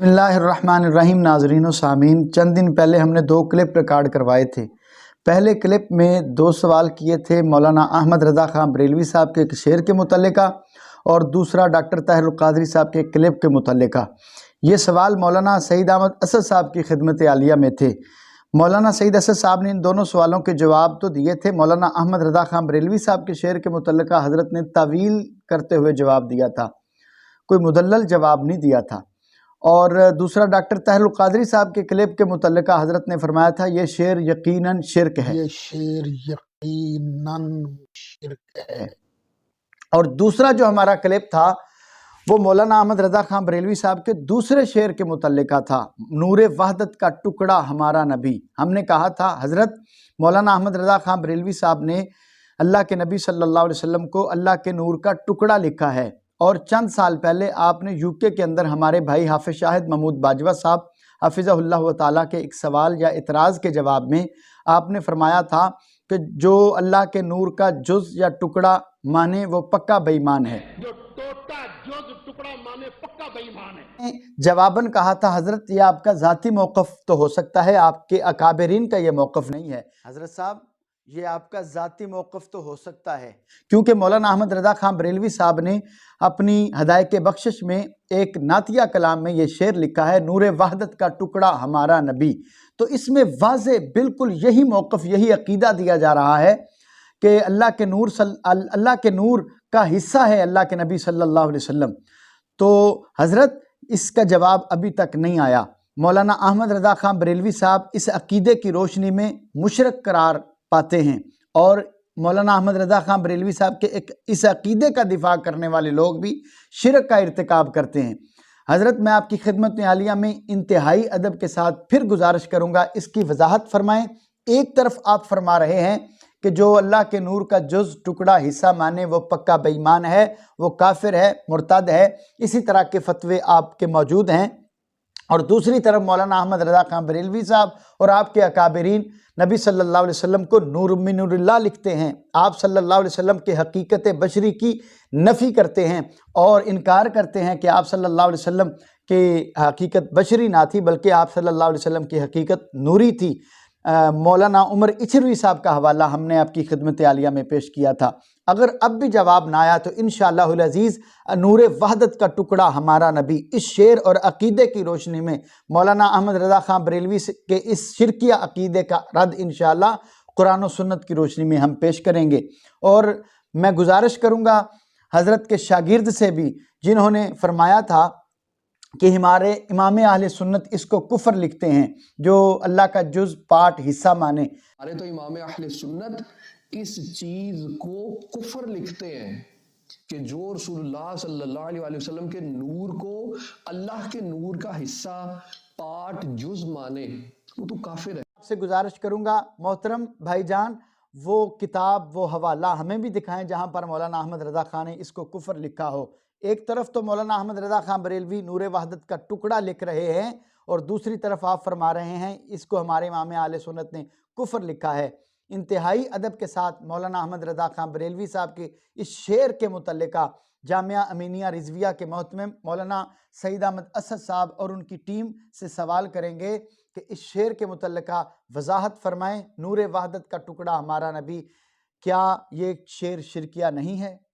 बिस्मिल्लाहिर्रहमानिर्रहीम। नाज़रीन व सामीन, चंद दिन पहले हमने 2 क्लिप रिकॉर्ड करवाए थे। पहले क्लिप में 2 सवाल किए थे मौलाना अहमद रज़ा ख़ान बरेलवी साहब के एक शेर के मुतल्लिका और दूसरा डॉक्टर ताहिर अल क़ादरी साहब के क्लिप के मुतल्लिका। ये सवाल मौलाना सईद अहमद असद साहब की खिदमत आलिया में थे। मौलाना सईद असद साहब ने इन दोनों सवालों के जवाब तो दिए थे। मौलाना अहमद रज़ा ख़ान बरेलवी साहब के शेर के मुतल्लिका हज़रत ने तावील करते हुए जवाब दिया था, कोई मुदल्लल जवाब नहीं दिया था। और दूसरा डॉक्टर ताहिर अल क़ादरी साहब के क्लिप के मुतल्लिका हज़रत ने फरमाया था ये शेर यकीनन शिरक है, ये शेर यकीनन शिरक है। और दूसरा जो हमारा क्लिप था वो मौलाना अहमद रज़ा ख़ान बरेलवी साहब के दूसरे शेर के मुतल्लिका था, नूरे वहदत का टुकड़ा हमारा नबी। हमने कहा था हज़रत मौलाना अहमद रज़ा ख़ान बरेलवी साहब ने अल्लाह के नबी सल्लल्लाहु अलैहि वसल्लम को अल्लाह के नूर का टुकड़ा लिखा है। और चंद साल पहले आपने यूके के अंदर हमारे भाई हाफिज शाहिद महमूद बाजवा साहब हाफिज़हुल्लाह व ताला के एक सवाल या इतराज़ के जवाब में आपने फरमाया था कि जो अल्लाह के नूर का जुज़ या टुकड़ा माने वो पक्का बेईमान है, जो टोटा जुज़ टुकड़ा माने पक्का बेईमान है। जवाबन कहा था हज़रत ये आपका ज़ाती मौक़िफ़ तो हो सकता है, आपके अकाबरीन का ये मौक़िफ़ नहीं है। हज़रत साहब ये आपका ज़ाती मौक़िफ़ तो हो सकता है, क्योंकि मौलाना अहमद रज़ा ख़ान बरेलवी साहब ने अपनी हदायत बख्शिश में एक नातिया कलाम में ये शेर लिखा है, नूरे वहदत का टुकड़ा हमारा नबी। तो इसमें वाज़े बिल्कुल यही मौक़िफ़, यही अक़ीदा दिया जा रहा है कि अल्लाह के नूर का हिस्सा है अल्लाह के नबी सल्लल्लाहु अलैहि वसल्लम। तो हज़रत इसका जवाब अभी तक नहीं आया। मौलाना अहमद रज़ा ख़ान बरेलवी साहब इस अक़ीदे की रोशनी में मुशरिक करार पाते हैं और मौलाना अहमद रज़ा ख़ान बरेलवी साहब के इस अक़ीदे का दिफा करने वाले लोग भी शिरक का इर्तिकाब करते हैं। हज़रत मैं आपकी खिदमत आलिया में इंतहाई अदब के साथ फिर गुजारिश करूँगा इसकी वजाहत फरमाएँ। एक तरफ आप फरमा रहे हैं कि जो अल्लाह के नूर का जुज़ टुकड़ा हिस्सा माने वो पक्का बेईमान है, वो काफिर है, मुर्तद है, इसी तरह के फतवे आपके मौजूद हैं। और दूसरी तरफ मौलाना अहमद रज़ा ख़ान बरेलवी साहब और आपके अकाबरीन नबी सल्लल्लाहु अलैहि वसल्लम को नूर मिन नूरिल्लाह लिखते हैं। आप सल्लल्लाहु अलैहि वसल्लम के हकीकत बशरी की नफ़ी करते हैं और इनकार करते हैं कि आप सल्लल्लाहु अलैहि वसल्लम की हकीकत बशरी ना थी बल्कि आप सल्लल्लाहु अलैहि वसल्लम की हकीकत नूरी थी। मौलाना उमर इचरवी साहब का हवाला हमने आपकी खिदमत आलिया में पेश किया था। अगर अब भी जवाब ना आया तो इंशाअल्लाहुल अज़ीज़ नूरे वहदत का टुकड़ा हमारा नबी इस शेर और अक़ीदे की रोशनी में मौलाना अहमद रज़ा ख़ान बरेलवी के इस शिरकिया अक़ीदे का रद्द इंशाअल्लाह कुरान और सुन्नत की रोशनी में हम पेश करेंगे। और मैं गुजारिश करूँगा हज़रत के शागिर्द से भी जिन्होंने फरमाया था कि हमारे इमाम अहले सुन्नत इसको कुफ्र लिखते हैं, जो अल्लाह का जुज़ पार्ट हिस्सा माने। अरे तो इमाम अहले सुन्नत इस चीज को कुफ्र लिखते हैं कि जो रसूलुल्लाह सल्लल्लाहु अलैहि वसल्लम के नूर को अल्लाह के नूर का हिस्सा पार्ट जुज़ माने वो तो काफिर है। आपसे गुजारिश करूंगा मोहतरम भाईजान वो किताब वो हवाला हमें भी दिखाएं जहां पर मौलाना अहमद रज़ा ख़ान ने इसको कुफ्र लिखा हो। एक तरफ तो मौलाना अहमद रज़ा ख़ान बरेलवी नूरे वहदत का टुकड़ा लिख रहे हैं और दूसरी तरफ आप फरमा रहे हैं इसको हमारे इमाम अहले सुन्नत ने कुफ्र लिखा है। इंतहाई अदब के साथ मौलाना अहमद रज़ा ख़ान बरेलवी साहब के इस शेर के मुतल्लिका जामिया अमीनिया रिज़विया के मोहतमिम मौलाना सईद अहमद असद साहब और उनकी टीम से सवाल करेंगे कि इस शेर के मुतल्लिका वजाहत फरमाएं, नूरे वहदत का टुकड़ा हमारा नबी, क्या ये शेर शिरकिया नहीं है?